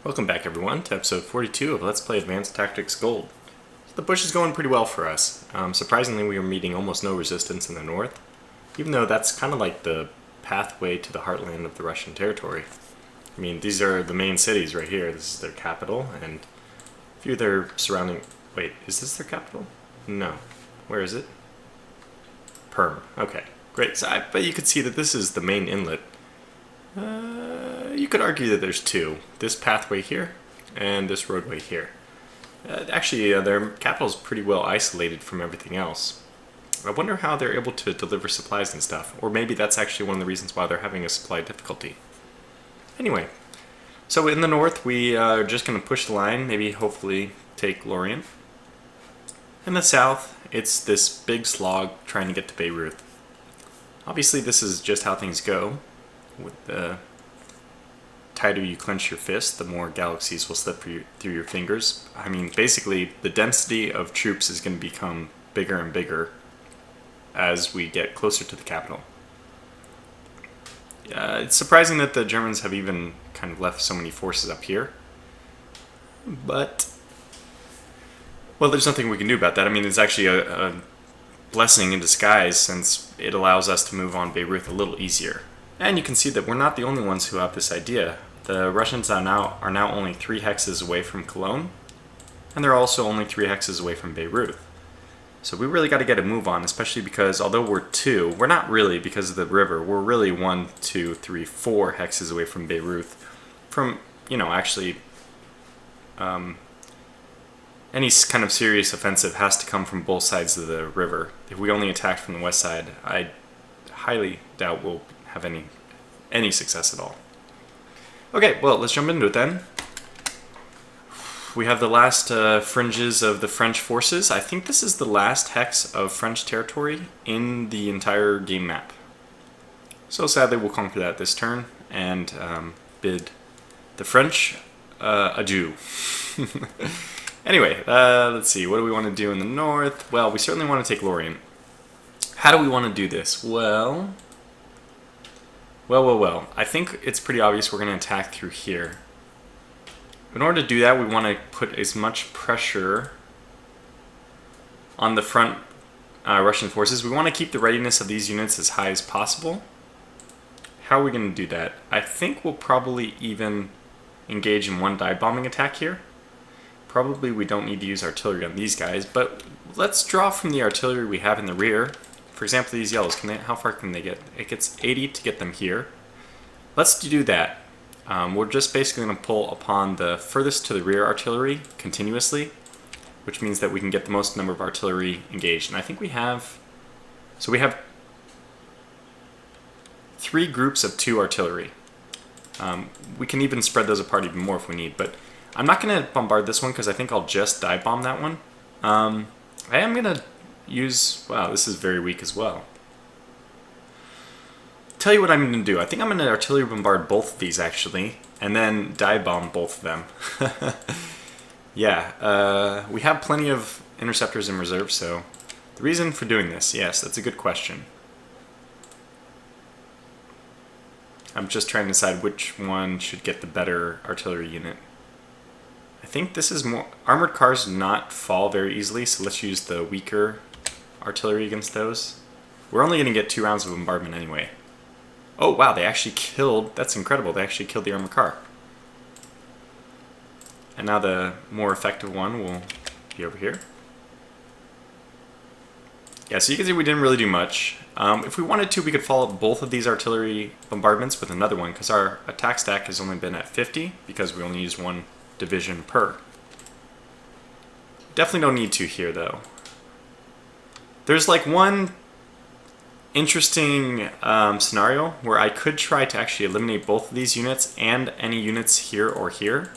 Welcome back everyone to episode 42 of Let's Play Advanced Tactics Gold. The push is going pretty well for us. Surprisingly, we are meeting almost no resistance in the north, even though that's kind of like the pathway to the heartland of the Russian territory. I mean, these are the main cities right here. This is their capital, and a few of their surrounding... Wait, is this their capital? No. Where is it? Perm. Okay, great. But you could see that this is the main inlet. You could argue that there's two. This pathway here, and this roadway here. Their capital is pretty well isolated from everything else. I wonder how they're able to deliver supplies and stuff, or maybe that's actually one of the reasons why they're having a supply difficulty. Anyway, so in the north we are just going to push the line, maybe hopefully take Lorient. In the south, it's this big slog trying to get to Beirut. Obviously this is just how things go. With the tighter you clench your fist, the more galaxies will slip through your fingers. I mean, basically, the density of troops is going to become bigger and bigger as we get closer to the capital. It's surprising that the Germans have even kind of left so many forces up here. But, well, there's nothing we can do about that. I mean, it's actually a blessing in disguise since it allows us to move on Beirut a little easier. And you can see that we're not the only ones who have this idea. The Russians are now only 3 hexes away from Cologne, and they're also only 3 hexes away from Beirut. So we really got to get a move on, especially because although we're 2, we're not really because of the river. We're really 1, 2, 3, 4 hexes away from Beirut. From, actually, any kind of serious offensive has to come from both sides of the river. If we only attack from the west side, I highly doubt we'll have any success at all. Okay, well, let's jump into it then. We have the last fringes of the French forces. I think this is the last hex of French territory in the entire game map. So sadly, we'll conquer that this turn and bid the French adieu. Anyway, let's see. What do we want to do in the north? Well, we certainly want to take Lorient. How do we want to do this? Well, I think it's pretty obvious we're going to attack through here. In order to do that, we want to put as much pressure on the front Russian forces. We want to keep the readiness of these units as high as possible. How are we going to do that? I think we'll probably even engage in one dive bombing attack here. Probably we don't need to use artillery on these guys, but let's draw from the artillery we have in the rear. For example, these yellows, how far can they get? It gets 80 to get them here. Let's do that. We're just basically going to pull upon the furthest to the rear artillery continuously, which means that we can get the most number of artillery engaged. And I think we have 3 groups of 2 artillery. We can even spread those apart even more if we need, but I'm not going to bombard this one because I think I'll just dive bomb that one. I am going to use... Wow, this is very weak as well. Tell you what I'm going to do. I think I'm going to artillery bombard both of these, actually, and then dive bomb both of them. Yeah, we have plenty of interceptors in reserve, so... The reason for doing this, yes, that's a good question. I'm just trying to decide which one should get the better artillery unit. I think this is more... Armored cars do not fall very easily, so let's use the weaker artillery against those. We're only going to get 2 rounds of bombardment anyway. Oh wow, they actually killed... That's incredible, they actually killed the armored car. And now the more effective one will be over here. Yeah, so you can see we didn't really do much. If we wanted to, we could follow up both of these artillery bombardments with another one, because our attack stack has only been at 50, because we only used 1 division per. Definitely don't need to here, though. There's like one interesting scenario where I could try to actually eliminate both of these units and any units here or here,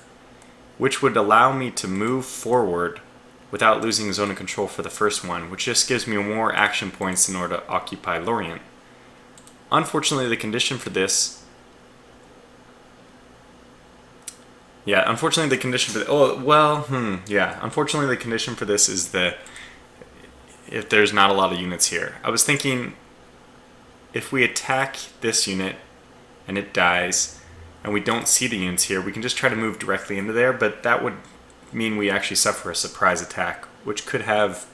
which would allow me to move forward without losing zone of control for the first one, which just gives me more action points in order to occupy Lorient. Unfortunately, the condition for this... Yeah, unfortunately the condition for... Unfortunately the condition for this is that if there's not a lot of units here. I was thinking if we attack this unit and it dies, and we don't see the units here, we can just try to move directly into there, but that would mean we actually suffer a surprise attack, which could have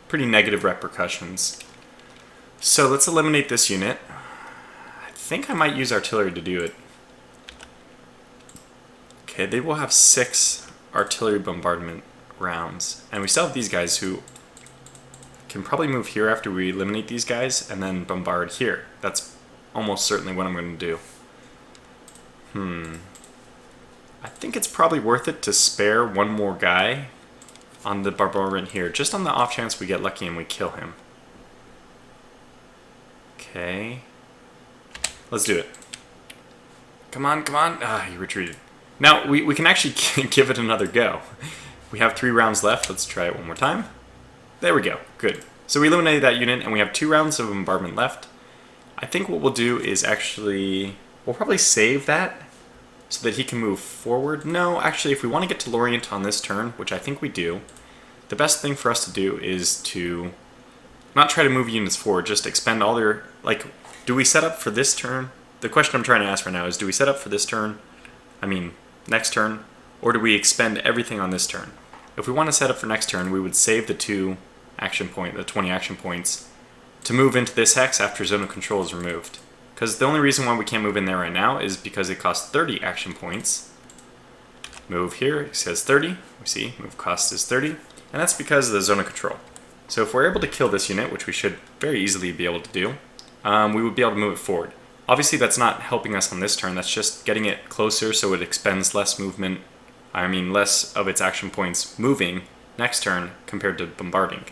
pretty negative repercussions. So let's eliminate this unit. I think I might use artillery to do it. Okay, they will have 6 artillery bombardment rounds, and we still have these guys who can probably move here after we eliminate these guys and then bombard here. That's almost certainly what I'm going to do. I think it's probably worth it to spare one more guy on the bombardment here, just on the off chance we get lucky and we kill him. Okay. Let's do it. Come on, come on. Ah, he retreated. Now, we can actually give it another go. We have 3 rounds left. Let's try it one more time. There we go. Good. So we eliminated that unit, and we have 2 rounds of bombardment left. I think what we'll do is actually... we'll probably save that so that he can move forward. No, actually, if we want to get to Lorient on this turn, which I think we do, the best thing for us to do is to not try to move units forward, just expend all their... like, do we set up for this turn? The question I'm trying to ask right now is, do we set up for this turn? I mean, next turn, or do we expend everything on this turn? If we want to set up for next turn, we would save the 20 action points, to move into this hex after zone of control is removed. Because the only reason why we can't move in there right now is because it costs 30 action points. Move here, it says 30. We see, move cost is 30. And that's because of the zone of control. So if we're able to kill this unit, which we should very easily be able to do, we would be able to move it forward. Obviously that's not helping us on this turn, that's just getting it closer so it expends less movement, less of its action points moving next turn compared to bombarding.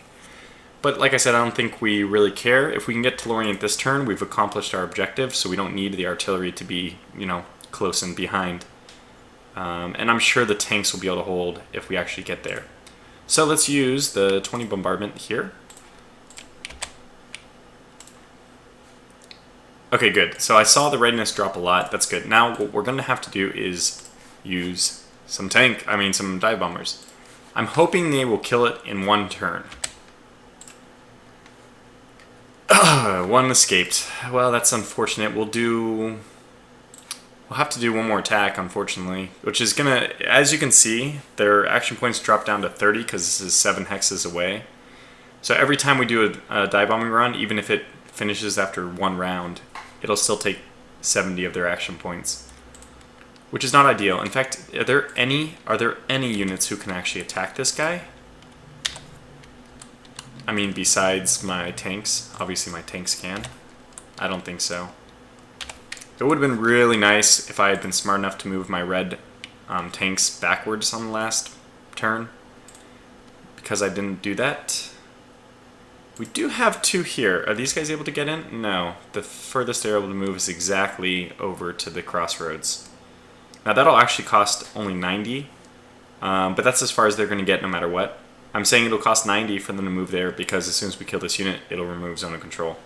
But like I said, I don't think we really care. If we can get to Lorient this turn, we've accomplished our objective, so we don't need the artillery to be, close and behind. And I'm sure the tanks will be able to hold if we actually get there. So let's use the 20 bombardment here. Okay, good. So I saw the readiness drop a lot. That's good. Now what we're going to have to do is use some dive bombers. I'm hoping they will kill it in one turn. One escaped. Well, that's unfortunate. We'll have to do one more attack, unfortunately, which is gonna, as you can see, their action points drop down to 30 because this is 7 hexes away. So every time we do a dive bombing run, even if it finishes after 1 round, it'll still take 70 of their action points, which is not ideal. In fact, are there any units who can actually attack this guy? Besides my tanks. Obviously my tanks can. I don't think so. It would have been really nice if I had been smart enough to move my red tanks backwards on the last turn, because I didn't do that. We do have 2 here. Are these guys able to get in? No. The furthest they're able to move is exactly over to the crossroads. Now that'll actually cost only 90, but that's as far as they're going to get no matter what. I'm saying it'll cost 90 for them to move there because as soon as we kill this unit, it'll remove zone of control.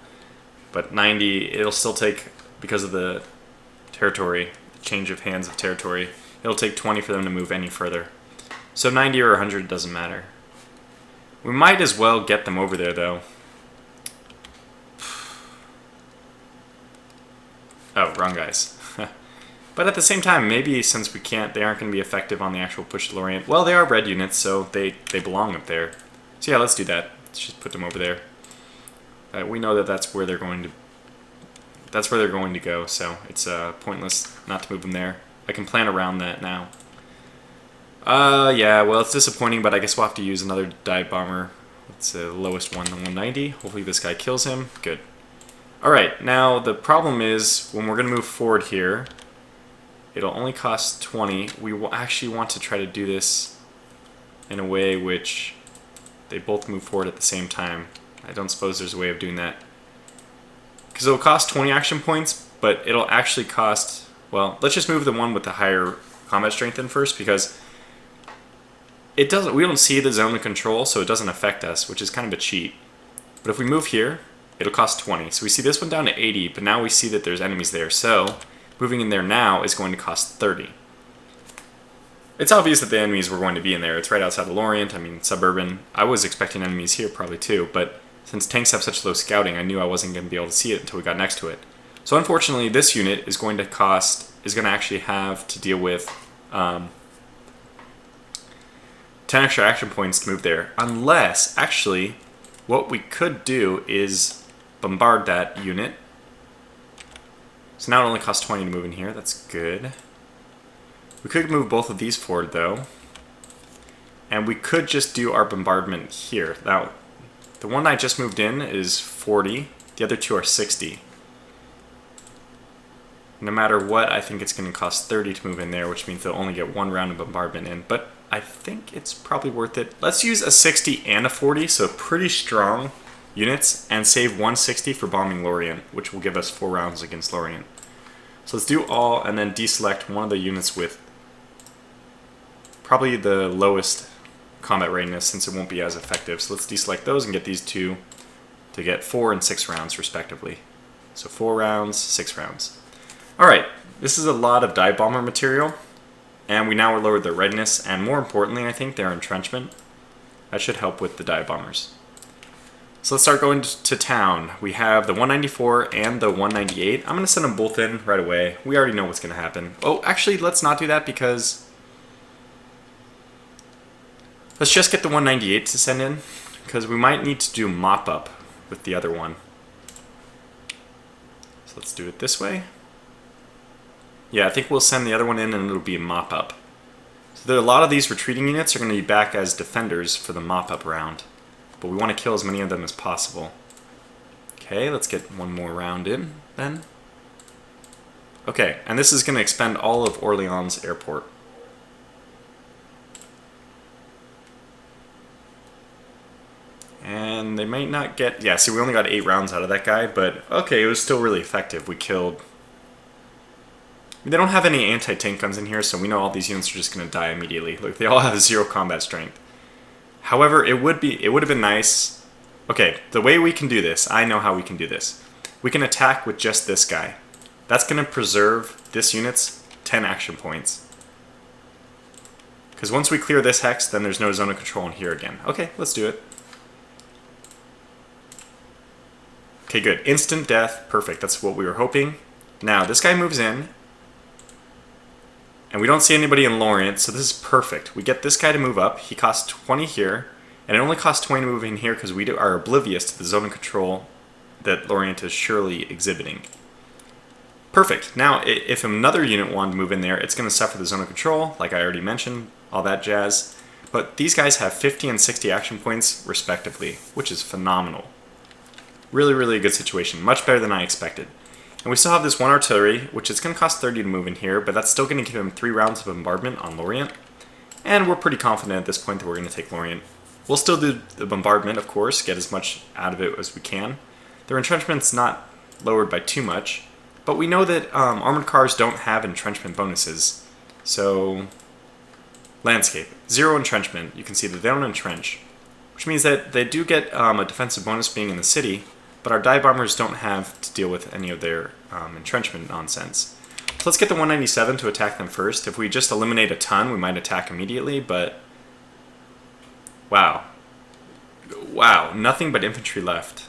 But 90, it'll still take, because of the territory, change of hands of territory, it'll take 20 for them to move any further. So 90 or 100 doesn't matter. We might as well get them over there, though. Oh, wrong guys. But at the same time, maybe since we can't, they aren't going to be effective on the actual push to Lorient. Well, they are red units, so they belong up there. So yeah, let's do that. Let's just put them over there. We know that that's where they're going to go, so it's pointless not to move them there. I can plan around that now. Yeah, well, it's disappointing, but I guess we'll have to use another dive bomber. It's the lowest one, the 190. Hopefully this guy kills him. Good. Alright, now the problem is, when we're going to move forward here, it'll only cost 20. We will actually want to try to do this in a way which they both move forward at the same time. I don't suppose there's a way of doing that. Because it'll cost 20 action points, but it'll actually cost... well, let's just move the one with the higher combat strength in first, because we don't see the zone of control, so it doesn't affect us, which is kind of a cheat. But if we move here, it'll cost 20. So we see this one down to 80, but now we see that there's enemies there. So moving in there now is going to cost 30. It's obvious that the enemies were going to be in there. It's right outside of Lorient, suburban. I was expecting enemies here probably too, but since tanks have such low scouting, I knew I wasn't going to be able to see it until we got next to it. So unfortunately, this unit is going to actually have to deal with 10 extra action points to move there. Unless, actually, what we could do is bombard that unit. So now it only costs 20 to move in here. That's good. We could move both of these forward, though. And we could just do our bombardment here. Now, the one I just moved in is 40. The other two are 60. No matter what, I think it's going to cost 30 to move in there, which means they'll only get one round of bombardment in. But I think it's probably worth it. Let's use a 60 and a 40, so pretty strong units, and save 160 for bombing Lorient, which will give us 4 rounds against Lorient. So let's do all, and then deselect one of the units with probably the lowest combat readiness, since it won't be as effective. So let's deselect those and get these two to get 4 and 6 rounds respectively. So 4 rounds, 6 rounds. Alright, this is a lot of dive bomber material, and we now lowered their readiness, and more importantly, I think, their entrenchment. That should help with the dive bombers. So let's start going to town. We have the 194 and the 198. I'm going to send them both in right away. We already know what's going to happen. Oh, actually, let's not do that, because let's just get the 198 to send in, because we might need to do mop-up with the other one. So let's do it this way. Yeah, I think we'll send the other one in and it'll be a mop-up. So a lot of these retreating units are going to be back as defenders for the mop-up round. But we want to kill as many of them as possible. Okay, let's get one more round in then. Okay, and this is going to expend all of Orleans Airport. And they might not get... Yeah, see, we only got 8 rounds out of that guy, but okay, it was still really effective. We killed... They don't have any anti-tank guns in here, so we know all these units are just going to die immediately. Look, they all have 0 combat strength. However, it would have been nice... Okay, the way we can do this, I know how we can do this. We can attack with just this guy. That's going to preserve this unit's 10 action points. Because once we clear this hex, then there's no zone of control in here again. Okay, let's do it. Okay, good. Instant death. Perfect. That's what we were hoping. Now, this guy moves in. And we don't see anybody in Lorient, so this is perfect. We get this guy to move up. He costs 20 here. And it only costs 20 to move in here because we are oblivious to the zone of control that Lorient is surely exhibiting. Perfect. Now, if another unit wanted to move in there, it's going to suffer the zone of control, like I already mentioned, all that jazz. But these guys have 50 and 60 action points, respectively, which is phenomenal. Really, really a good situation. Much better than I expected. And we still have this one artillery, which is going to cost 30 to move in here, but that's still going to give him 3 rounds of bombardment on Lorient. And we're pretty confident at this point that we're going to take Lorient. We'll still do the bombardment, of course, get as much out of it as we can. Their entrenchment's not lowered by too much, but we know that armored cars don't have entrenchment bonuses. So, landscape, 0 entrenchment. You can see that they don't entrench, which means that they do get a defensive bonus being in the city, but our dive bombers don't have to deal with any of their entrenchment nonsense. So let's get the 197 to attack them first. If we just eliminate a ton, we might attack immediately, but... Wow. Wow, nothing but infantry left.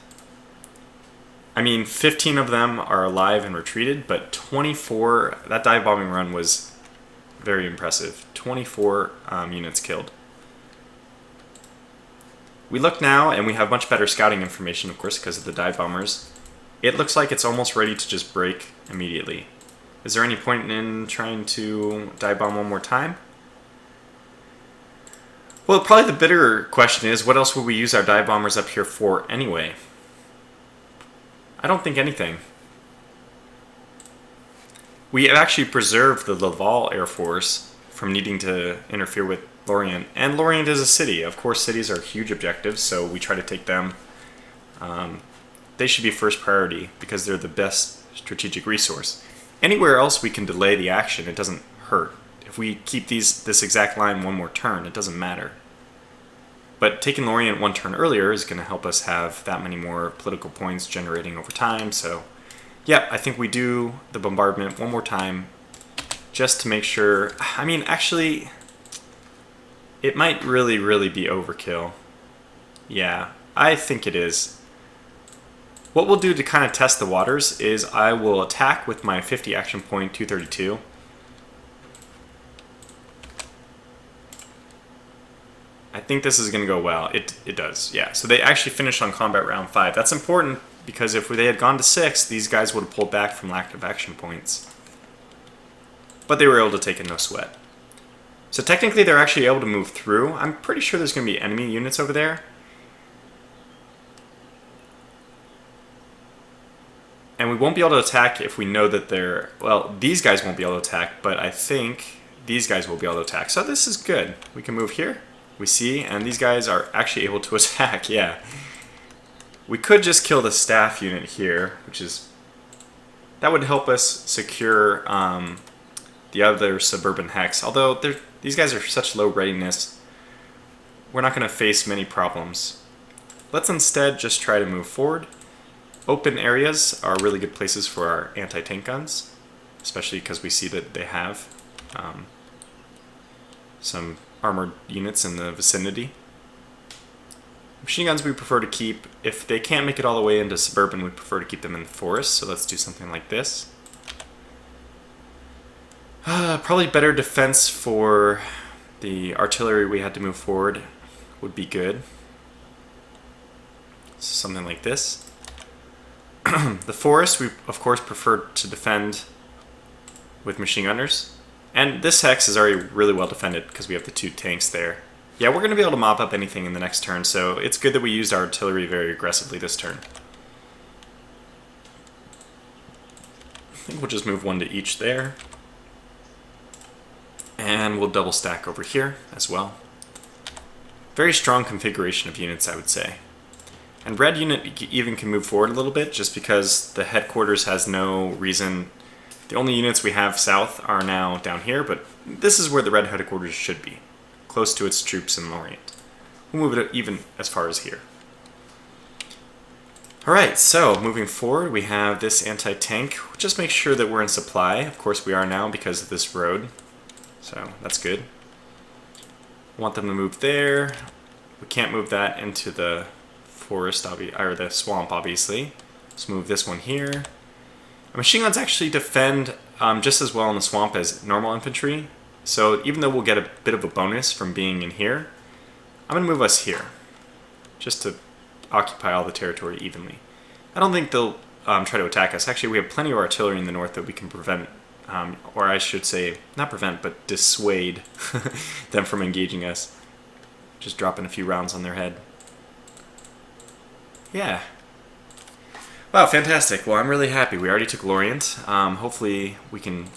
I mean, 15 of them are alive and retreated, but 24... That dive bombing run was very impressive. 24 units killed. We look now, and we have much better scouting information, of course, because of the dive bombers. It looks like it's almost ready to just break immediately. Is there any point in trying to dive bomb one more time? Well, probably the bigger question is, what else would we use our dive bombers up here for anyway? I don't think anything. We have actually preserved the Laval Air Force from needing to interfere with Lorient. And Lorient is a city. Of course, cities are huge objectives, so we try to take them. They should be first priority because they're the best strategic resource. Anywhere else we can delay the action, it doesn't hurt. If we keep this exact line one more turn, it doesn't matter. But taking Lorient one turn earlier is going to help us have that many more political points generating over time. So, yeah, I think we do the bombardment one more time just to make sure. I mean, actually, it might really, really be overkill. Yeah, I think it is. What we'll do to kind of test the waters is I will attack with my 50 action point 232. I think this is going to go well. It does, yeah. So they actually finished on combat round 5. That's important because if they had gone to 6, these guys would have pulled back from lack of action points. But they were able to take it no sweat. So technically they're actually able to move through. I'm pretty sure there's going to be enemy units over there. And we won't be able to attack if we know that they're... Well, these guys won't be able to attack, but I think these guys will be able to attack. So this is good. We can move here. We see, and these guys are actually able to attack, yeah. We could just kill the staff unit here, which is... That would help us secure the other suburban hex. Although these guys are such low readiness, we're not going to face many problems. Let's instead just try to move forward. Open areas are really good places for our anti-tank guns, especially because we see that they have some armored units in the vicinity. Machine guns we prefer to keep. If they can't make it all the way into suburban, we prefer to keep them in the forest, so let's do something like this. Probably better defense for the artillery we had to move forward would be good. Something like this. The forest, we of course prefer to defend with machine gunners. And this hex is already really well defended because we have the 2 tanks there. Yeah, we're going to be able to mop up anything in the next turn, so it's good that we used our artillery very aggressively this turn. I think we'll just move 1 to each there. And we'll double stack over here as well. Very strong configuration of units, I would say. And red unit even can move forward a little bit just because the headquarters has no reason. The only units we have south are now down here, but this is where the red headquarters should be, close to its troops in Lorient. We'll move it even as far as here. Alright, so moving forward we have this anti-tank. Just make sure that we're in supply. Of course we are now because of this road, so that's good. I want them to move there. We can't move that into the forest, or the swamp, obviously. Let's move this one here. Machine guns actually defend just as well in the swamp as normal infantry, so even though we'll get a bit of a bonus from being in here, I'm going to move us here, just to occupy all the territory evenly. I don't think they'll try to attack us. Actually, we have plenty of artillery in the north that we can prevent, or I should say, not prevent, but dissuade them from engaging us. Just dropping a few rounds on their head. Yeah. Wow, fantastic. Well, I'm really happy. We already took Lorient. Hopefully we can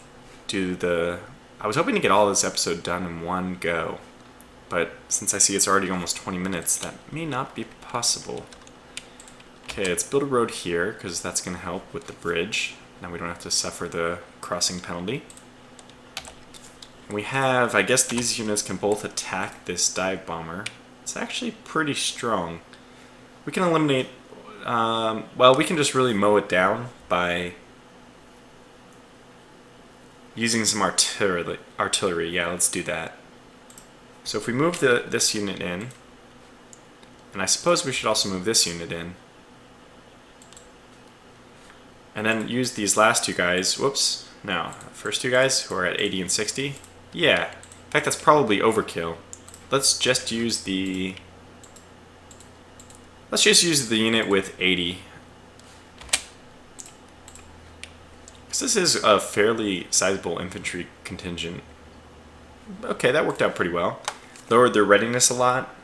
do the... I was hoping to get all this episode done in one go, but since I see it's already almost 20 minutes, that may not be possible. Okay, let's build a road here, because that's going to help with the bridge. Now we don't have to suffer the crossing penalty. And we have, I guess these units can both attack this dive bomber. It's actually pretty strong. We can eliminate, well, we can just really mow it down by using some artillery. Yeah, let's do that. So if we move this unit in, and I suppose we should also move this unit in, and then use these last 2 guys, whoops, no, first 2 guys who are at 80 and 60. Yeah, in fact that's probably overkill. Let's just use the... Let's just use the unit with 80. Because this is a fairly sizable infantry contingent. Okay, that worked out pretty well. Lowered their readiness a lot.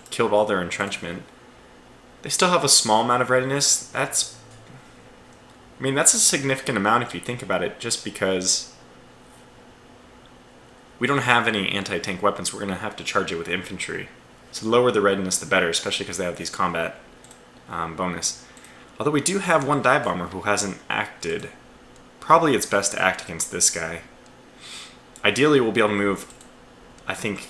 Killed all their entrenchment. They still have a small amount of readiness. That's... I mean, that's a significant amount if you think about it, just because we don't have any anti-tank weapons. We're going to have to charge it with infantry. So the lower the readiness, the better, especially because they have these combat bonus. Although we do have 1 dive bomber who hasn't acted. Probably it's best to act against this guy. Ideally, we'll be able to move... I think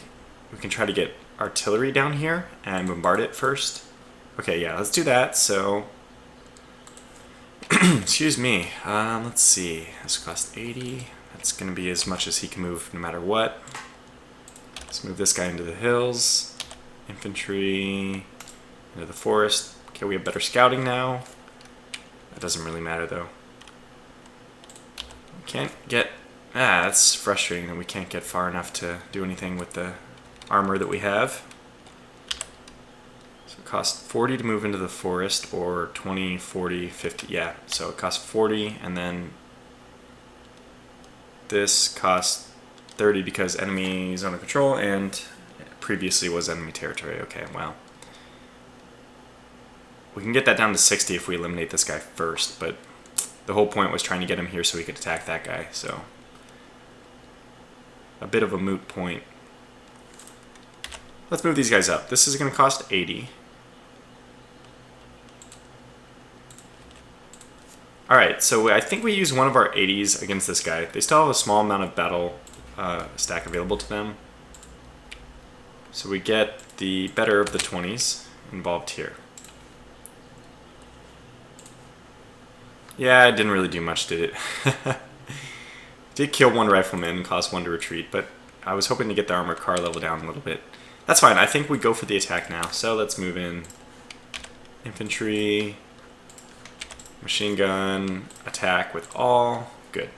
we can try to get artillery down here and bombard it first. Okay, yeah, let's do that. So, excuse me. Let's see. This cost 80. That's going to be as much as he can move no matter what. Let's move this guy into the hills. Infantry into the forest. Okay, we have better scouting now. That doesn't really matter though. We can't get... that's frustrating that we can't get far enough to do anything with the armor that we have. So it costs 40 to move into the forest, or 20, 40, 50, yeah. So it costs 40, and then this costs 30 because enemy zone of control, and previously was enemy territory. Okay, well. We can get that down to 60 if we eliminate this guy first, but the whole point was trying to get him here so we could attack that guy, so a bit of a moot point. Let's move these guys up. This is going to cost 80. Alright, so I think we use one of our 80s against this guy. They still have a small amount of battle stack available to them. So we get the better of the 20s involved here. Yeah, it didn't really do much, did it? Did kill one rifleman and cost one to retreat, but I was hoping to get the armored car level down a little bit. That's fine, I think we go for the attack now. So let's move in. Infantry, machine gun, attack with all. Good.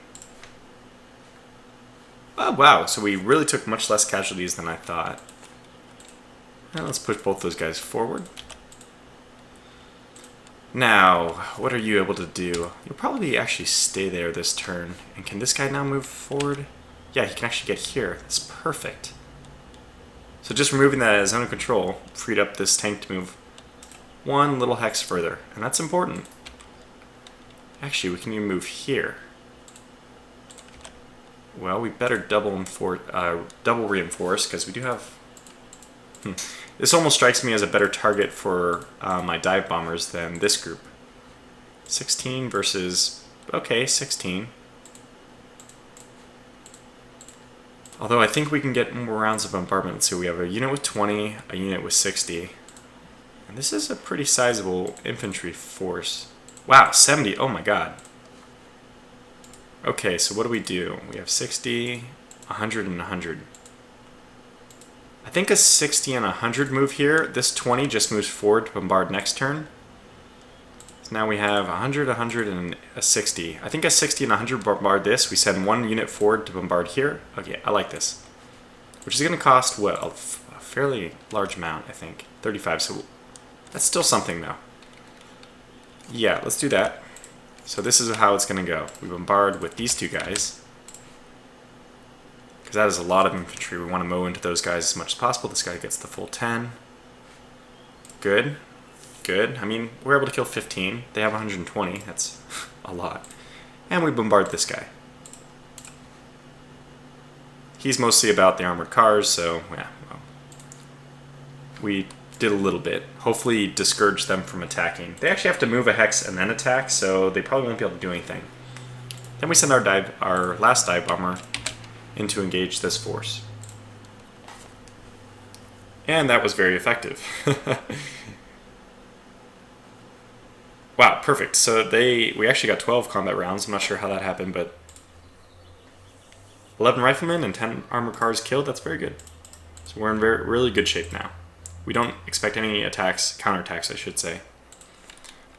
Oh, wow, so we really took much less casualties than I thought. Now let's push both those guys forward. Now, what are you able to do? You'll probably actually stay there this turn. And can this guy now move forward? Yeah, he can actually get here. That's perfect. So just removing that zone of control freed up this tank to move one little hex further. And that's important. Actually, we can even move here. Well, we better double reinforce, because we do have... This almost strikes me as a better target for my dive bombers than this group. 16 versus... okay, 16. Although I think we can get more rounds of bombardment. So we have a unit with 20, a unit with 60. And this is a pretty sizable infantry force. Wow, 70, oh my god. Okay, so what do? We have 60, 100, and 100. I think a 60 and 100 move here. This 20 just moves forward to bombard next turn. So now we have 100, 100, and a 60. I think a 60 and 100 bombard this. We send one unit forward to bombard here. Okay, I like this. Which is going to cost, what, a fairly large amount, I think. 35, so that's still something, though. Yeah, let's do that. So this is how it's going to go. We bombard with these two guys. Because that is a lot of infantry. We want to mow into those guys as much as possible. This guy gets the full 10. Good. Good. I mean, we're able to kill 15. They have 120. That's a lot. And we bombard this guy. He's mostly about the armored cars, so yeah. Well, we did a little bit. Hopefully discourage them from attacking. They actually have to move a hex and then attack, so they probably won't be able to do anything. Then we send our last dive bomber in to engage this force. And that was very effective. Wow, perfect. So we actually got 12 combat rounds. I'm not sure how that happened, but 11 riflemen and 10 armored cars killed. That's very good. So we're in really good shape now. We don't expect any attacks, counterattacks, I should say.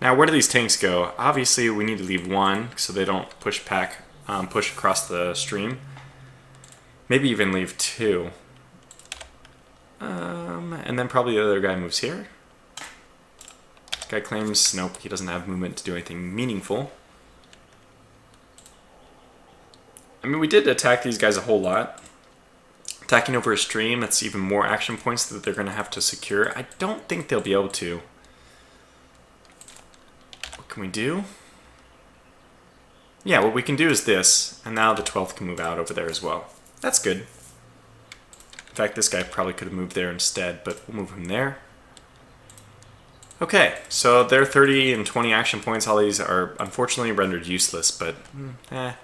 Now, where do these tanks go? Obviously, we need to leave one so they don't push across the stream. Maybe even leave two. And then probably the other guy moves here. This guy claims, nope, he doesn't have movement to do anything meaningful. I mean, we did attack these guys a whole lot. Attacking over a stream, that's even more action points that they're going to have to secure. I don't think they'll be able to. What can we do? Yeah, what we can do is this, and now the 12th can move out over there as well. That's good. In fact, this guy probably could have moved there instead, but we'll move him there. Okay, so their 30 and 20 action points, all these are unfortunately rendered useless, but there's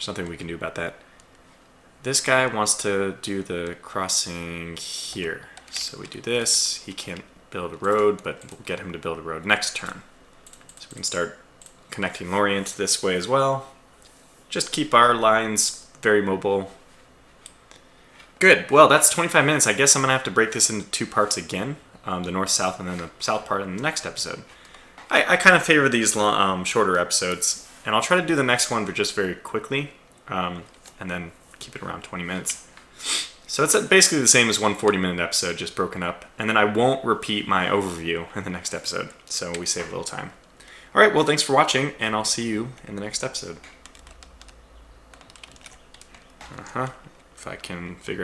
nothing we can do about that. This guy wants to do the crossing here. So we do this. He can't build a road, but we'll get him to build a road next turn. So we can start connecting Lorient this way as well. Just keep our lines very mobile. Good. Well, that's 25 minutes. I guess I'm going to have to break this into two parts again. the north, south, and then the south part in the next episode. I kind of favor these shorter episodes, and I'll try to do the next one, but just very quickly, and then keep it around 20 minutes. So it's basically the same as one 40-minute episode, just broken up. And then I won't repeat my overview in the next episode, so we save a little time. All right, well, thanks for watching, and I'll see you in the next episode. If I can figure out